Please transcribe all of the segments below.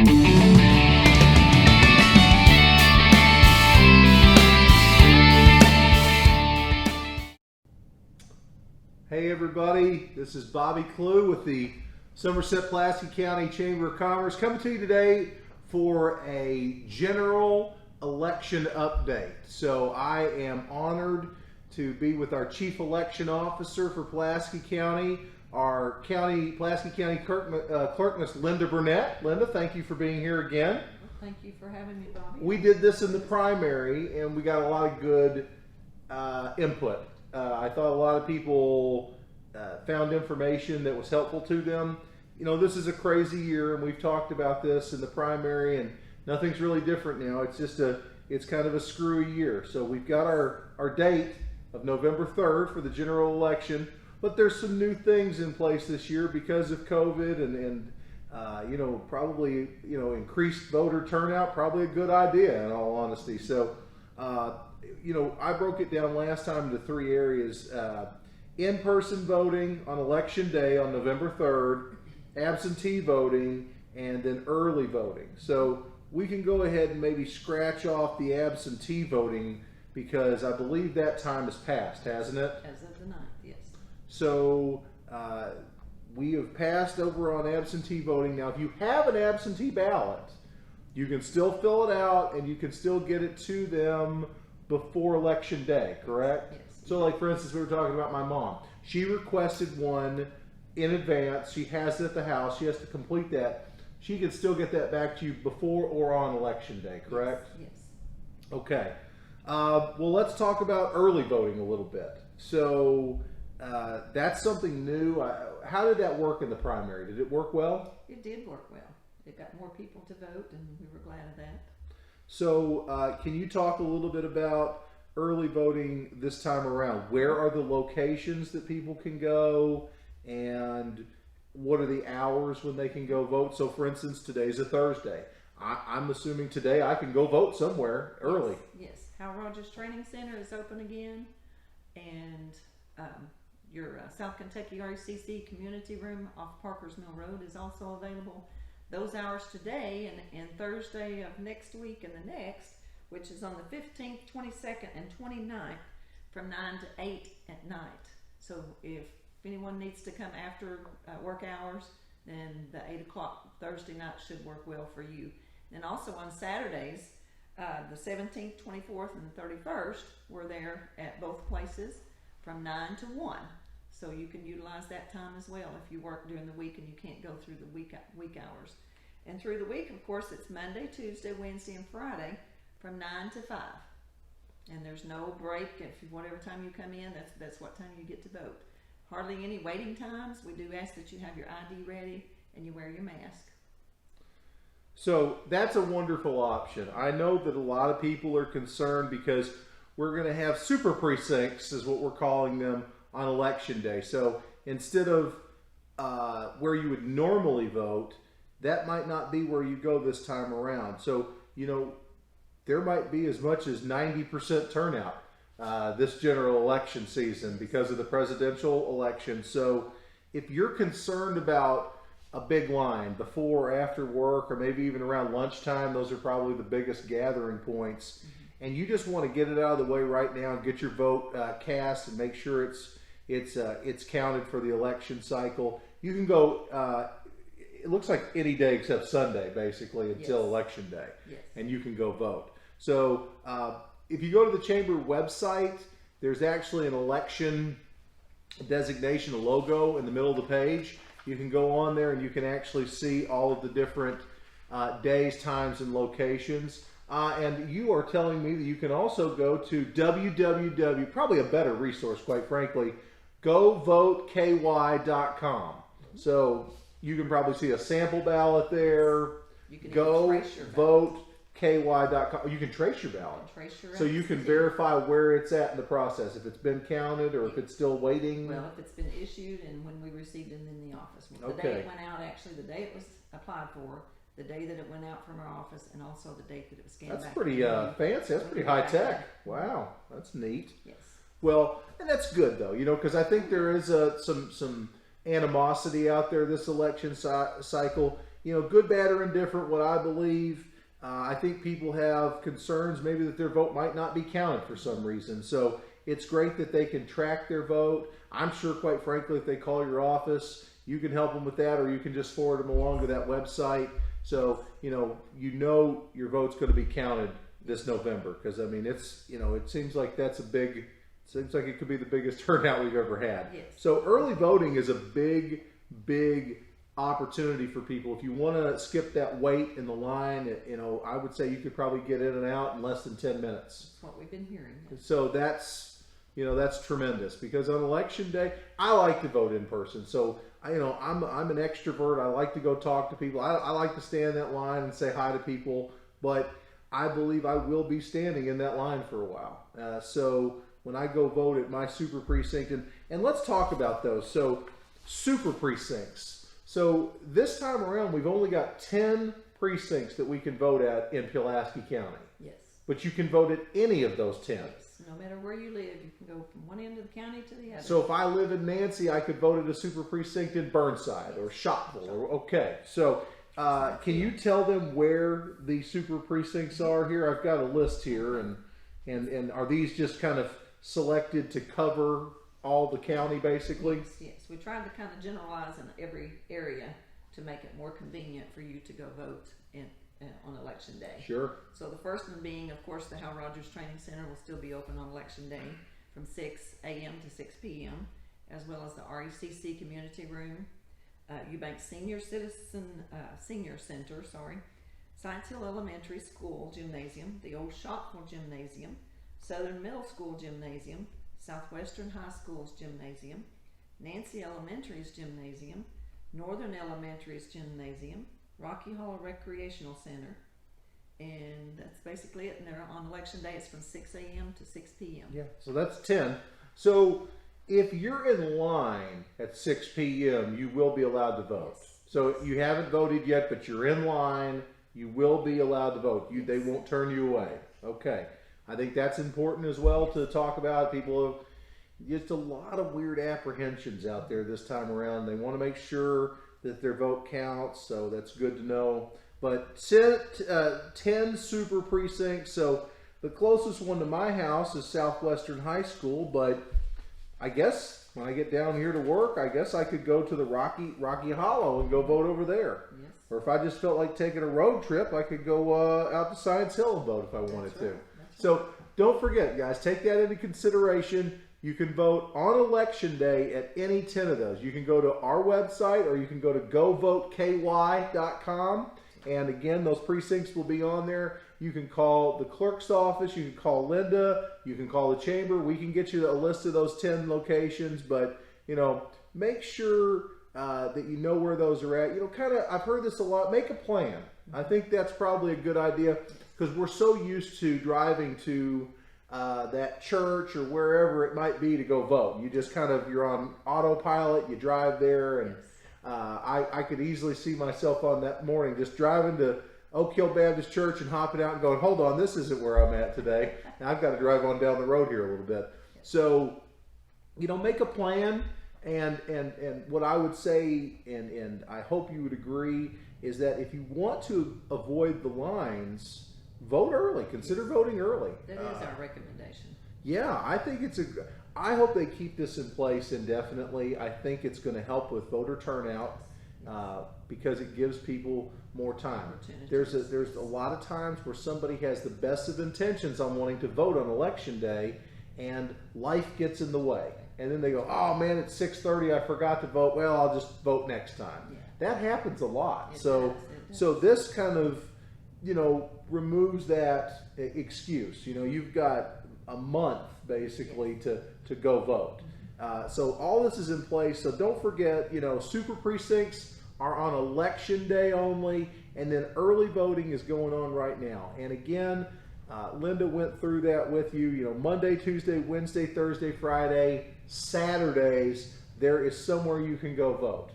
Hey everybody, this is Bobby Clue with the Somerset-Pulaski County Chamber of Commerce coming to you today for a general election update. So I am honored to be with our Chief Election Officer for Pulaski County, our Pulaski County Clerk, Miss Linda Burnett. Linda, thank you for being here again. Well, thank you for having me, Bobby. We did this in the primary and we got a lot of good input. I thought a lot of people found information that was helpful to them. You know, this is a crazy year, and we've talked about this in the primary, and nothing's really different now. It's just it's kind of a screwy year. So we've got our date of November 3rd for the general election, but there's some new things in place this year because of COVID and you know, probably, you know, increased voter turnout, probably a good idea in all honesty. So you know, I broke it down last time into three areas: in-person voting on election day on November 3rd, absentee voting, and then early voting. So we can go ahead and maybe scratch off the absentee voting because I believe that time has passed, hasn't it? As of the 9th, yes. So we have passed over on absentee voting. Now, if you have an absentee ballot, you can still fill it out and you can still get it to them before election day, correct? Yes. So like, for instance, we were talking about my mom. She requested one in advance. She has it at the house. She has to complete that. She can still get that back to you before or on election day, correct? Yes. Okay. Well, let's talk about early voting a little bit. So that's something new. How did that work in the primary? Did it work well? It did work well. It got more people to vote, and we were glad of that. So can you talk a little bit about early voting this time around? Where are the locations that people can go, and what are the hours when they can go vote? So for instance, today's a Thursday. I'm assuming today I can go vote somewhere early. Yes. Hal Rogers Training Center is open again, and your South Kentucky RCC Community Room off Parkers Mill Road is also available. Those hours today and Thursday of next week and the next, which is on the 15th, 22nd, and 29th from 9 to 8 at night. So if anyone needs to come after work hours, then the 8 o'clock Thursday night should work well for you. And also on Saturdays, the 17th, 24th, and the 31st, we're there at both places from 9 to 1. So you can utilize that time as well if you work during the week and you can't go through the week hours. And through the week, of course, it's Monday, Tuesday, Wednesday, and Friday from 9 to 5. And there's no break. If whatever time you come in, that's what time you get to vote. Hardly any waiting times. We do ask that you have your ID ready and you wear your mask. So that's a wonderful option. I know that a lot of people are concerned because we're going to have super precincts, is what we're calling them, on election day. So instead of where you would normally vote, that might not be where you go this time around. So, you know, there might be as much as 90% turnout this general election season because of the presidential election. So if you're concerned about a big line before or after work, or maybe even around lunchtime, those are probably the biggest gathering points, and you just want to get it out of the way right now and get your vote cast and make sure it's counted for the election cycle, you can go it looks like any day except Sunday, basically, until election day. Yes. And you can go vote. So if you go to the Chamber website, there's actually an election designation, a logo in the middle of the page. You can go on there and you can actually see all of the different days, times, and locations. And you are telling me that you can also go to www, probably a better resource, quite frankly, govoteky.com. So you can probably see a sample ballot there. You can govoteky.com. You can trace your ballot. So you can verify where it's at in the process, if it's been counted or if it's still waiting. Well, if it's been issued and when we received it in the office. The day it went out, actually, the day it was applied for, the day that it went out from our office, and also the date that it was scanned back. That's pretty fancy. That's pretty high tech. Wow, that's neat. Yes. Well, and that's good though, you know, because I think there is some animosity out there this election cycle. good, bad, or indifferent, what I believe, I think people have concerns maybe that their vote might not be counted for some reason. So it's great that they can track their vote. I'm sure, quite frankly, if they call your office, you can help them with that, or you can just forward them along to that website. So, your vote's going to be counted this November, because I mean, it's, it seems like seems like it could be the biggest turnout we've ever had. Yes. So early voting is a big, big opportunity for people. If you want to skip that wait in the line, I would say you could probably get in and out in less than 10 minutes. That's what we've been hearing. So that's tremendous, because on election day, I like to vote in person. So I'm an extrovert. I like to go talk to people. I like to stand in that line and say hi to people, but I believe I will be standing in that line for a while. So when I go vote at my super precinct, and let's talk about those. So super precincts. So this time around, we've only got 10 precincts that we can vote at in Pulaski County. Yes. But you can vote at any of those 10. Yes. No matter where you live, you can go from one end of the county to the other. So if I live in Nancy, I could vote at a super precinct in Burnside or Shottville. Okay. So can you tell them where the super precincts are here? I've got a list here, and are these just kind of selected to cover all the county, basically? Yes. We tried to kind of generalize in every area to make it more convenient for you to go vote on election day. Sure. So the first one being, of course, the Hal Rogers Training Center will still be open on election day from 6 a.m. to 6 p.m., as well as the RECC Community Room, Eubank Senior Center, Science Hill Elementary School Gymnasium, the Old Shottville Gymnasium, Southern Middle School Gymnasium, Southwestern High School's Gymnasium, Nancy Elementary's Gymnasium, Northern Elementary's Gymnasium, Rocky Hollow Recreational Center, and that's basically it. And they're on election day, it's from 6 a.m. to 6 p.m. Yeah, so that's 10. So if you're in line at 6 p.m., you will be allowed to vote. Yes. So you haven't voted yet, but you're in line, you will be allowed to vote. They won't turn you away. Okay. I think that's important as well to talk about. People have just a lot of weird apprehensions out there this time around. They want to make sure that their vote counts, so that's good to know. But 10 super precincts. So the closest one to my house is Southwestern High School, but I guess when I get down here to work, I guess I could go to the Rocky Hollow and go vote over there. Yes. Or if I just felt like taking a road trip, I could go out to Science Hill and vote if I wanted to. So don't forget, guys, take that into consideration. You can vote on election day at any 10 of those. You can go to our website, or you can go to govoteky.com. And again, those precincts will be on there. You can call the clerk's office. You can call Linda. You can call the chamber. We can get you a list of those 10 locations. But, make sure that you know where those are at. I've heard this a lot. Make a plan. I think that's probably a good idea, because we're so used to driving to that church or wherever it might be to go vote. You just you're on autopilot, you drive there, and I could easily see myself on that morning just driving to Oak Hill Baptist Church and hopping out and going, hold on, this isn't where I'm at today. Now I've got to drive on down the road here a little bit. So, make a plan, and what I would say, and I hope you would agree, is that if you want to avoid the lines, vote early. Consider voting early. That is our recommendation. Yeah, I think I hope they keep this in place indefinitely. I think it's going to help with voter turnout because it gives people more time. There's a lot of times where somebody has the best of intentions on wanting to vote on election day, and life gets in the way. And then they go, oh man, it's 6:30, I forgot to vote. Well, I'll just vote next time. Yeah. That happens a lot. So this kind of, removes that excuse. You've got a month basically to go vote. So all this is in place. So don't forget, super precincts are on election day only, and then early voting is going on right now. And again, Linda went through that with you. Monday, Tuesday, Wednesday, Thursday, Friday, Saturdays, there is somewhere you can go vote.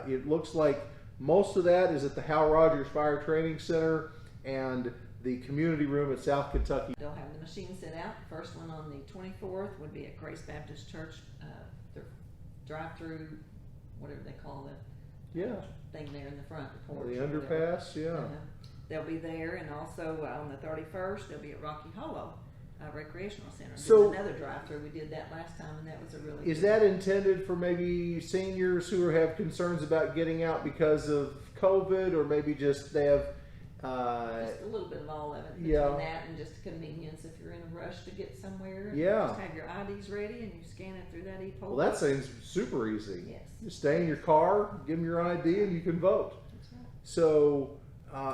It looks like most of that is at the Hal Rogers Fire Training Center and the community room at South Kentucky. They'll have the machines set out. The first one on the 24th would be at Grace Baptist Church, their drive-through, whatever they call it, Yeah. thing there in the front, the porch. The or whatever. underpass, yeah. They'll be there, and also on the 31st, they'll be at Rocky Hollow Recreational Center. So- There's another drive-through. We did that last time, and that was a really Is good- that intended for maybe seniors who have concerns about getting out because of COVID, or maybe just they have, just a little bit of all of it. Between yeah. that and just convenience if you're in a rush to get somewhere. Yeah. Just have your IDs ready and you scan it through that e-poll. well, that seems super easy. Yes. Just stay in your car, give them your ID, and you can vote. That's right. So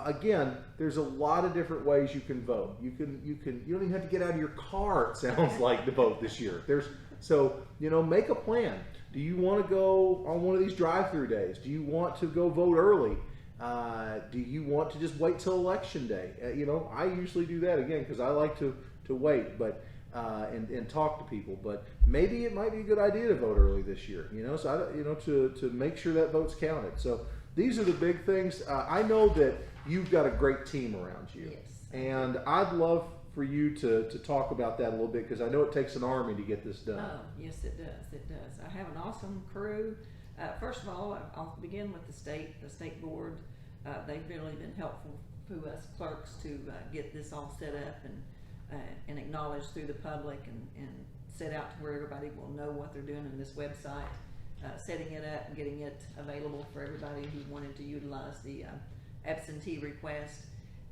again, there's a lot of different ways you can vote. You don't even have to get out of your car. It sounds like to vote this year. Make a plan. Do you want to go on one of these drive-through days? Do you want to go vote early? Do you want to just wait till election day? I usually do that again because I like to wait, but and talk to people. But maybe it might be a good idea to vote early this year. To make sure that vote's counted. So these are the big things. I know that you've got a great team around you, Yes. and I'd love for you to talk about that a little bit because I know it takes an army to get this done. Oh, yes, it does. It does. I have an awesome crew. First of all, I'll begin with the state board. They've really been helpful to us clerks to get this all set up and acknowledged through the public and set out to where everybody will know what they're doing in this website, setting it up and getting it available for everybody who wanted to utilize the absentee request.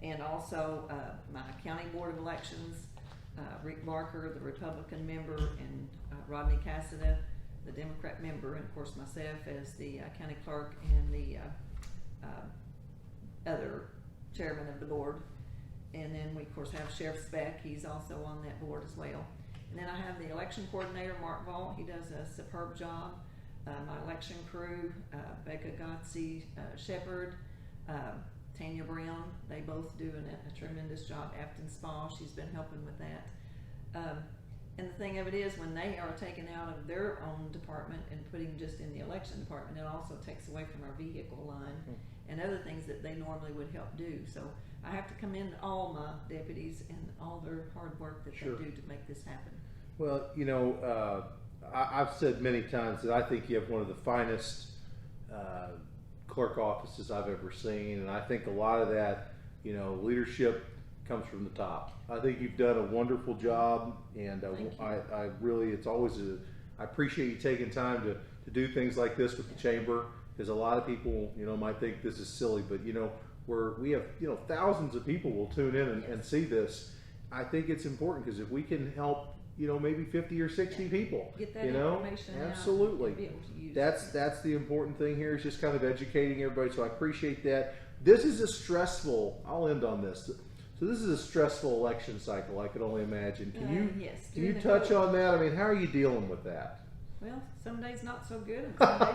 And also my county board of elections, Rick Barker, the Republican member, and Rodney Cassida, the Democrat member, and of course myself as the county clerk and the other chairman of the board. And then we of course have Sheriff Speck, he's also on that board as well. And then I have the election coordinator, Mark Vault, he does a superb job. My election crew, Becca Gotze, Shepherd, Tanya Brown, they both do a tremendous job. Afton Spa, she's been helping with that. And the thing of it is, when they are taken out of their own department and putting just in the election department, it also takes away from our vehicle line and other things that they normally would help do. So I have to commend all my deputies and all their hard work that Sure. they do to make this happen. Well, I've said many times that I think you have one of the finest clerk offices I've ever seen, and I think a lot of that, leadership comes from the top. I think you've done a wonderful job, and I really, I appreciate you taking time to do things like this with the chamber, because a lot of people, might think this is silly, but we have, thousands of people will tune in and see this. I think it's important because if we can help, maybe 50 or 60 people, Get that information out. absolutely. And be able to use That's the important thing here is just kind of educating everybody. So I appreciate that. This is a stressful, I'll end on this. So this is a stressful election cycle, I could only imagine. Can Yes, you touch on that? I mean, how are you dealing with that? Well, some days not so good, and some days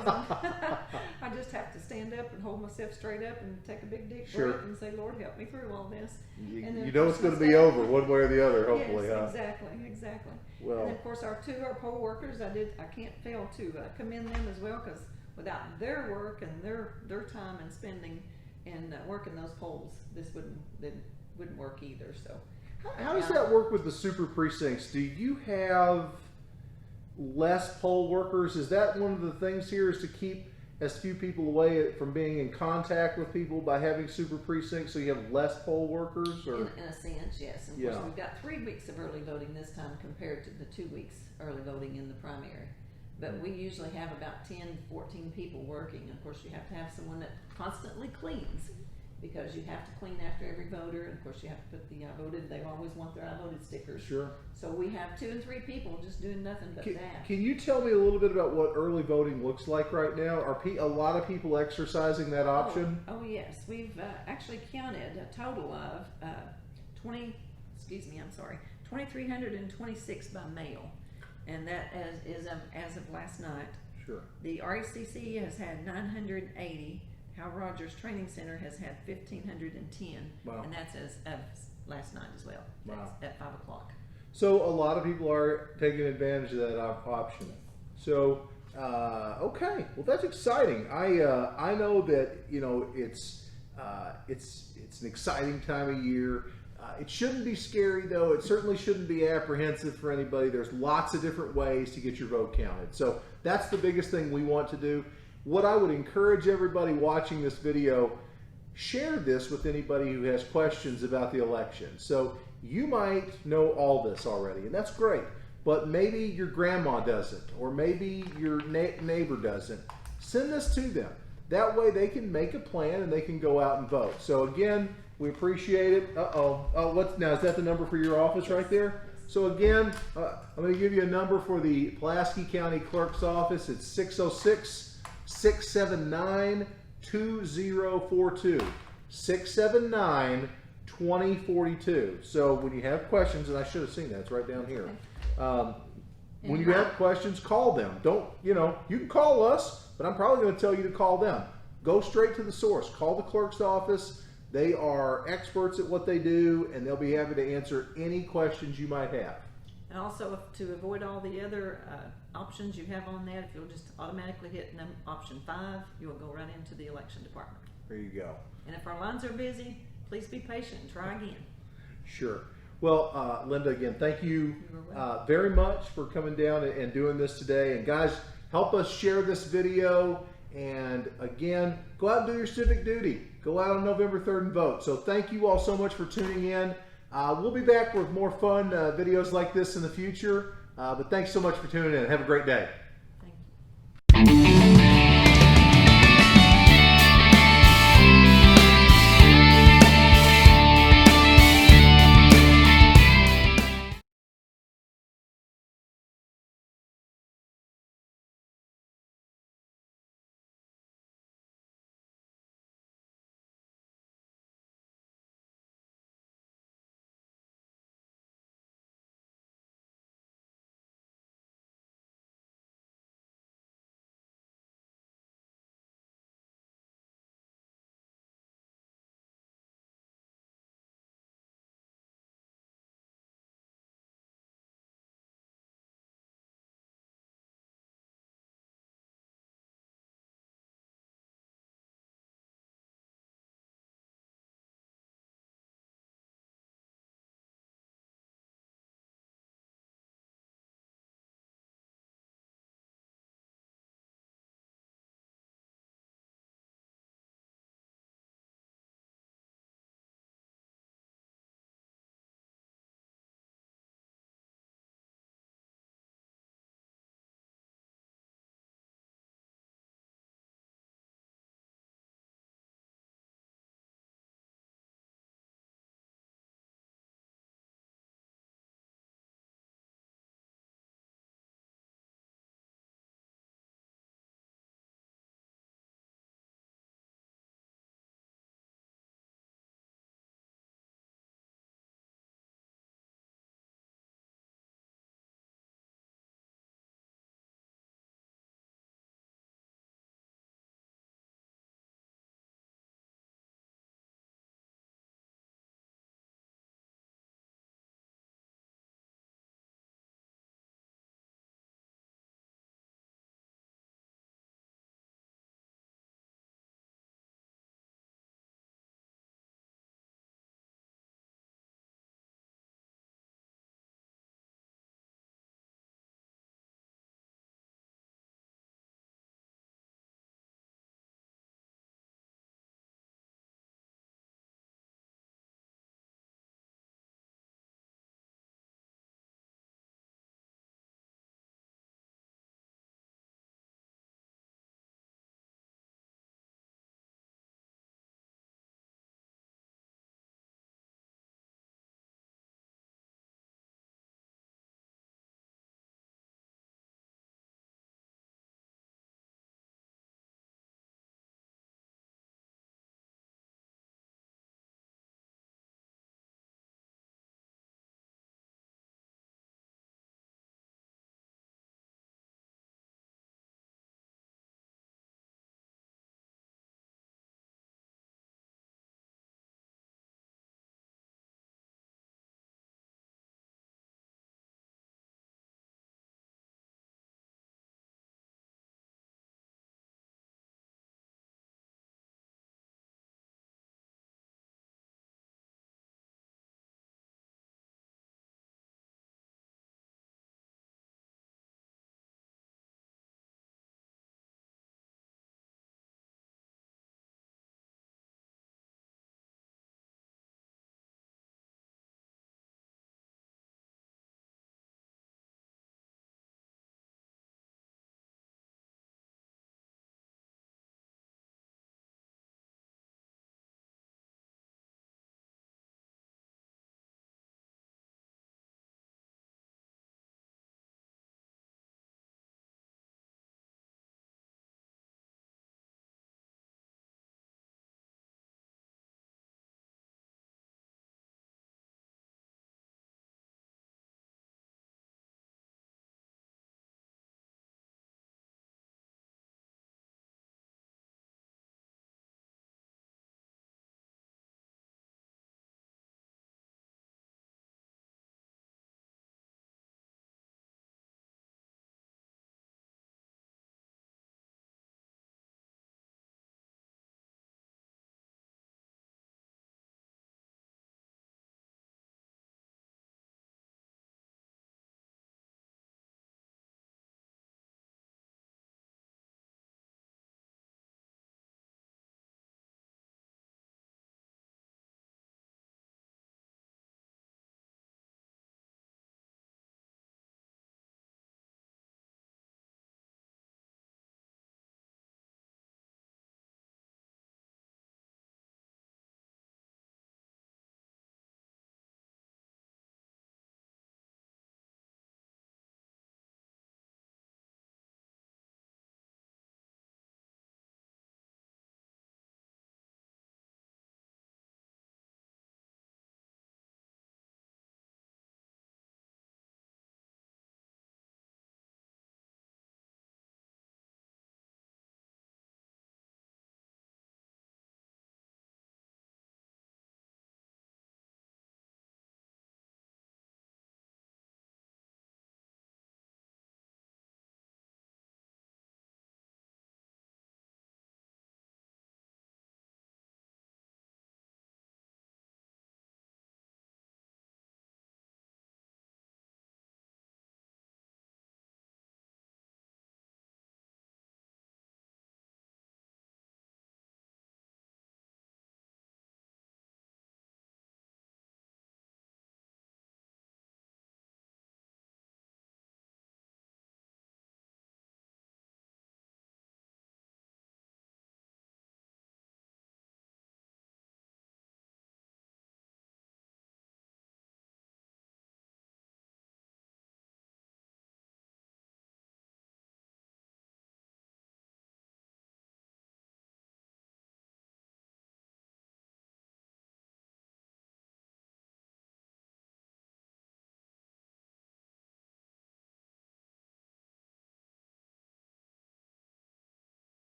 I just have to stand up and hold myself straight up and take a big deep Sure. breath and say, Lord, help me through all this. And then, You of know course, it's going to my be staff- over one way or the other, hopefully, yes, huh? exactly. Well- And then, of course, our poll workers, I can't fail to commend them as well, because without their work and their time and spending and working those polls, this wouldn't work either. So, How does that work with the super precincts? Do you have less poll workers? Is that one of the things here is to keep as few people away from being in contact with people by having super precincts so you have less poll workers? Or in a sense, yes. And of course, we've got 3 weeks of early voting this time compared to the 2 weeks early voting in the primary. But we usually have about 10 to 14 people working. And of course, you have to have someone that constantly cleans, because you have to clean after every voter. And of course, you have to put the I voted. They always want their I voted stickers. Sure. So we have 2 and 3 people just doing nothing but that. Can you tell me a little bit about what early voting looks like right now? Are a lot of people exercising that option? Oh yes, we've actually counted a total of 2,326 by mail, and that as of last night. Sure. The RECC has had 980. Hal Rogers Training Center has had 1,510, Wow. and that's as of last night as well. Wow. That's at 5 o'clock. So a lot of people are taking advantage of that option. So okay, well that's exciting. I know that it's an exciting time of year. It shouldn't be scary though. It certainly shouldn't be apprehensive for anybody. There's lots of different ways to get your vote counted. So that's the biggest thing we want to do. what I would encourage everybody watching this video, share this with anybody who has questions about the election. So you might know all this already, and that's great, but maybe your grandma doesn't, or maybe your neighbor doesn't. Send this to them. That way they can make a plan and they can go out and vote. So again, we appreciate it. Oh, now is that the number for your office right there? So again, I'm going to give you a number for the Pulaski County Clerk's office. It's 606-679-2042. 679-2042. So when you have questions, and I should have seen that, it's right down here. When you have questions, call them. You can call us, but I'm probably going to tell you to call them. Go straight to the source. Call the clerk's office. They are experts at what they do, and they'll be happy to answer any questions you might have. And also, to avoid all the other options you have on that, if you'll just automatically hit option 5, you will go right into the election department. There you go. And if our lines are busy, please be patient and try again. Sure. Well, Linda, again, thank you very much for coming down and doing this today. And guys, help us share this video. And again, go out and do your civic duty. Go out on November 3rd and vote. So thank you all so much for tuning in. We'll be back with more fun videos like this in the future. But thanks so much for tuning in. Have a great day.